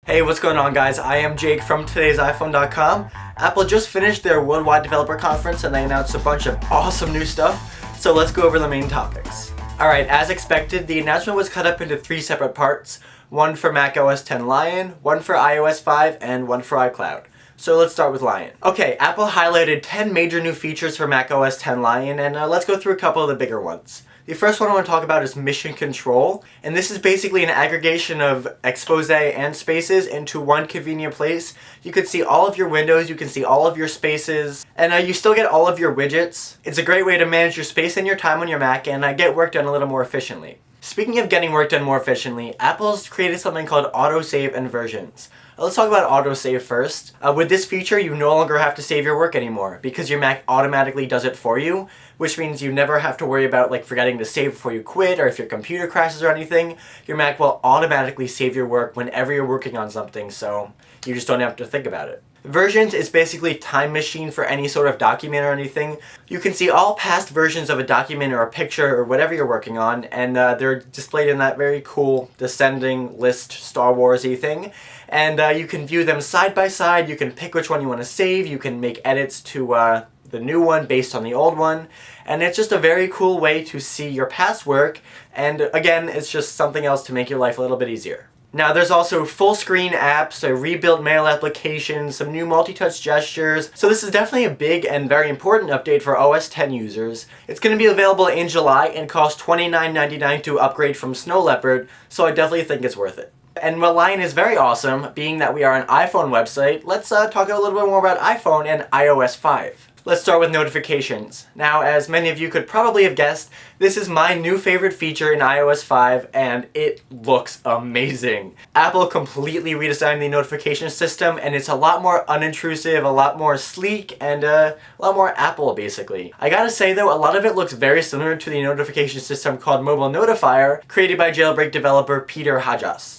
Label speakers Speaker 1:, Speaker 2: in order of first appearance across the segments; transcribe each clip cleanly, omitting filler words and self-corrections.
Speaker 1: Hey, what's going on, guys? I am Jake from today'siphone.com. Apple just finished their Worldwide Developer Conference and they announced a bunch of awesome new stuff, so let's go over the main topics. Alright, as expected, the announcement was cut up into three separate parts, one for macOS 10 Lion, one for iOS 5, and one for iCloud. So let's start with Lion. Okay, Apple highlighted 10 major new features for macOS 10 Lion, and let's go through a couple of the bigger ones. The first one I want to talk about is Mission Control, and this is basically an aggregation of expose and spaces into one convenient place. You can see all of your windows, you can see all of your spaces, and you still get all of your widgets. It's a great way to manage your space and your time on your Mac and get work done a little more efficiently. Speaking of getting work done more efficiently, Apple's created something called autosave and versions. Let's talk about autosave first. With this feature, you no longer have to save your work anymore because your Mac automatically does it for you, which means you never have to worry about forgetting to save before you quit or if your computer crashes or anything. Your Mac will automatically save your work whenever you're working on something, so you just don't have to think about it. Versions is basically time machine for any sort of document or anything. You can see all past versions of a document or a picture or whatever you're working on, and they're displayed in that very cool descending list Star Wars-y thing. And you can view them side by side, you can pick which one you want to save, you can make edits to the new one based on the old one, and it's just a very cool way to see your past work, and again, it's just something else to make your life a little bit easier. Now there's also full screen apps, a rebuilt mail application, some new multi-touch gestures, so this is definitely a big and very important update for OS X users. It's going to be available in July and cost $29.99 to upgrade from Snow Leopard, so I definitely think it's worth it. And while Lion is very awesome, being that we are an iPhone website, let's talk a little bit more about iPhone and iOS 5. Let's start with notifications. Now, as many of you could probably have guessed, this is my new favorite feature in iOS 5, and it looks amazing. Apple completely redesigned the notification system, and it's a lot more unintrusive, a lot more sleek, and a lot more Apple, basically. I gotta say, though, a lot of it looks very similar to the notification system called Mobile Notifier, created by jailbreak developer Peter Hayas,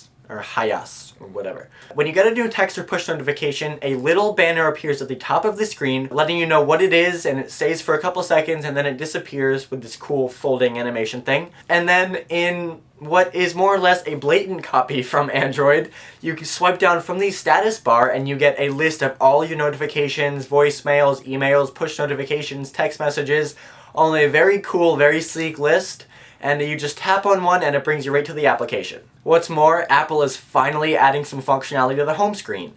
Speaker 1: or whatever. When you get a new text or push notification, a little banner appears at the top of the screen, letting you know what it is, and it stays for a couple seconds, and then it disappears with this cool folding animation thing. And then in what is more or less a blatant copy from Android, you can swipe down from the status bar and you get a list of all your notifications, voicemails, emails, push notifications, text messages, all in a very cool, very sleek list. And you just tap on one and it brings you right to the application. What's more, Apple is finally adding some functionality to the home screen.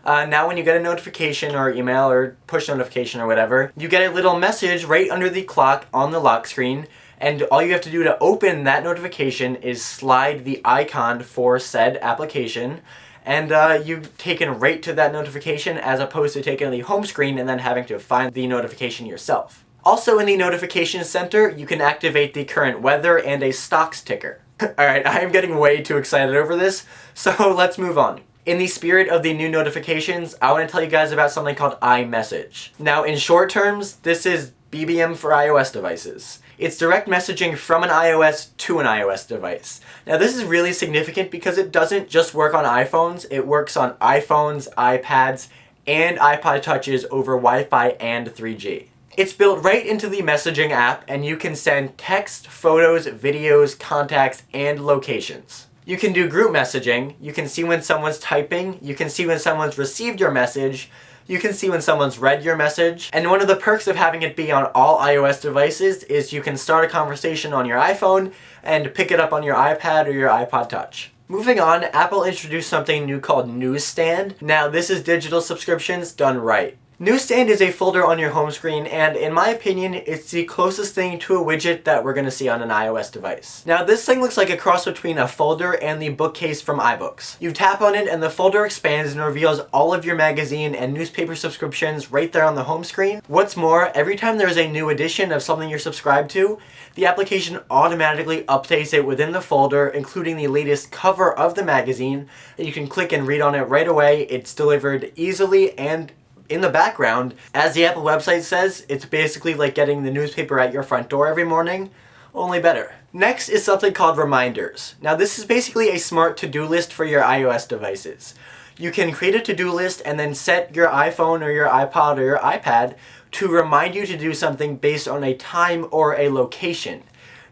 Speaker 1: Now when you get a notification or email or push notification or whatever, you get a little message right under the clock on the lock screen, and all you have to do to open that notification is slide the icon for said application, and you've taken right to that notification as opposed to taking the home screen and then having to find the notification yourself. Also in the notification center, you can activate the current weather and a stocks ticker. Alright, I am getting way too excited over this, so let's move on. In the spirit of the new notifications, I want to tell you guys about something called iMessage. Now in short terms, this is BBM for iOS devices. It's direct messaging from an iOS to an iOS device. Now this is really significant because it doesn't just work on iPhones, it works on iPhones, iPads, and iPod Touches over Wi-Fi and 3G. It's built right into the messaging app, and you can send text, photos, videos, contacts, and locations. You can do group messaging, you can see when someone's typing, you can see when someone's received your message, you can see when someone's read your message, and one of the perks of having it be on all iOS devices is you can start a conversation on your iPhone and pick it up on your iPad or your iPod Touch. Moving on, Apple introduced something new called Newsstand. Now this is digital subscriptions done right. Newsstand is a folder on your home screen, and in my opinion, it's the closest thing to a widget that we're going to see on an iOS device. Now this thing looks like a cross between a folder and the bookcase from iBooks. You tap on it and the folder expands and reveals all of your magazine and newspaper subscriptions right there on the home screen. What's more, every time there's a new edition of something you're subscribed to, the application automatically updates it within the folder, including the latest cover of the magazine, and you can click and read on it right away. It's delivered easily and in the background. As the Apple website says, it's basically like getting the newspaper at your front door every morning, only better. Next is something called Reminders. Now this is basically a smart to-do list for your iOS devices. You can create a to-do list and then set your iPhone or your iPod or your iPad to remind you to do something based on a time or a location.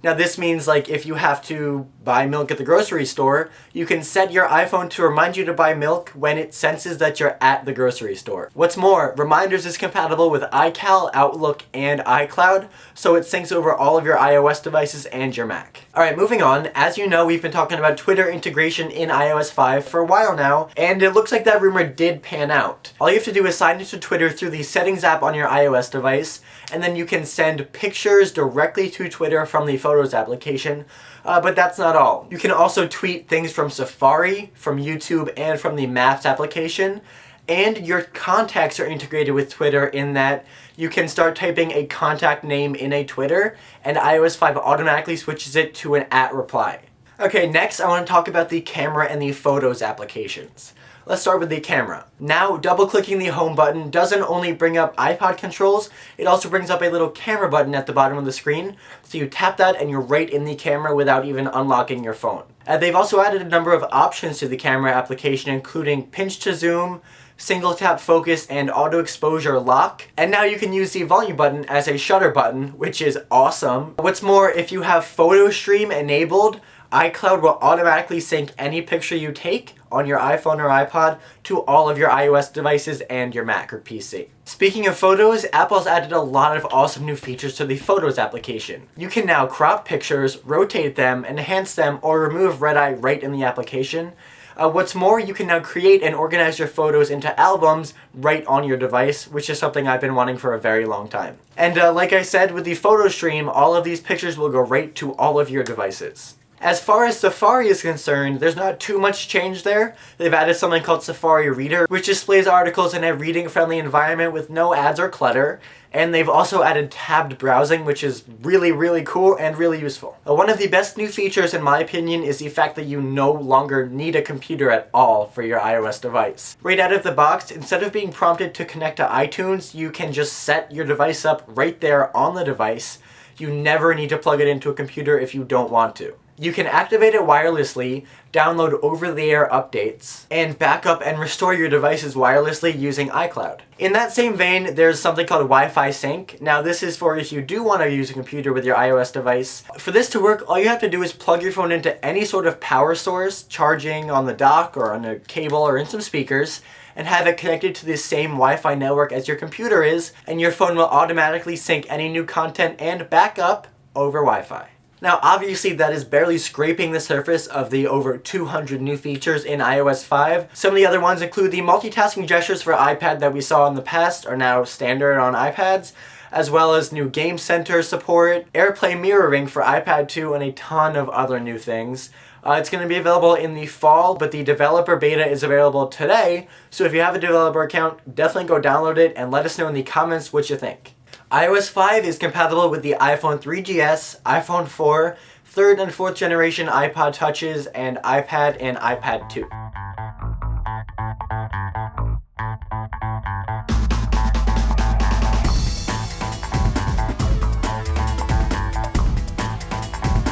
Speaker 1: Now this means like if you have to buy milk at the grocery store, you can set your iPhone to remind you to buy milk when it senses that you're at the grocery store. What's more, Reminders is compatible with iCal, Outlook, and iCloud, so it syncs over all of your iOS devices and your Mac. Alright, moving on. As you know, we've been talking about Twitter integration in iOS 5 for a while now, and it looks like that rumor did pan out. All you have to do is sign into Twitter through the Settings app on your iOS device, and then you can send pictures directly to Twitter from the Photos application, but that's not all. You can also tweet things from Safari, from YouTube, and from the Maps application, and your contacts are integrated with Twitter in that you can start typing a contact name in a Twitter, and iOS 5 automatically switches it to an @ reply. Okay, next I want to talk about the camera and the Photos applications. Let's start with the camera. Now, double-clicking the home button doesn't only bring up iPod controls, it also brings up a little camera button at the bottom of the screen. So you tap that and you're right in the camera without even unlocking your phone. They've also added a number of options to the camera application, including pinch to zoom, single tap focus, and auto exposure lock. And now you can use the volume button as a shutter button, which is awesome. What's more, if you have photo stream enabled, iCloud will automatically sync any picture you take on your iPhone or iPod to all of your iOS devices and your Mac or PC. Speaking of photos, Apple's added a lot of awesome new features to the Photos application. You can now crop pictures, rotate them, enhance them, or remove red eye right in the application. What's more, you can now create and organize your photos into albums right on your device, which is something I've been wanting for a very long time. And like I said, with the photo stream, all of these pictures will go right to all of your devices. As far as Safari is concerned, there's not too much change there. They've added something called Safari Reader, which displays articles in a reading-friendly environment with no ads or clutter. And they've also added tabbed browsing, which is really, really cool and really useful. One of the best new features, in my opinion, is the fact that you no longer need a computer at all for your iOS device. Right out of the box, instead of being prompted to connect to iTunes, you can just set your device up right there on the device. You never need to plug it into a computer if you don't want to. You can activate it wirelessly, download over-the-air updates, and back up and restore your devices wirelessly using iCloud. In that same vein, there's something called Wi-Fi Sync. Now this is for if you do want to use a computer with your iOS device. For this to work, all you have to do is plug your phone into any sort of power source, charging on the dock or on a cable or in some speakers, and have it connected to the same Wi-Fi network as your computer is, and your phone will automatically sync any new content and back up over Wi-Fi. Now obviously that is barely scraping the surface of the over 200 new features in iOS 5. Some of the other ones include the multitasking gestures for iPad that we saw in the past are now standard on iPads, as well as new Game Center support, AirPlay mirroring for iPad 2, and a ton of other new things. It's going to be available in the fall, but the developer beta is available today, so if you have a developer account, definitely go download it and let us know in the comments what you think. iOS 5 is compatible with the iPhone 3GS, iPhone 4, 3rd and 4th generation iPod Touches, and iPad and iPad 2.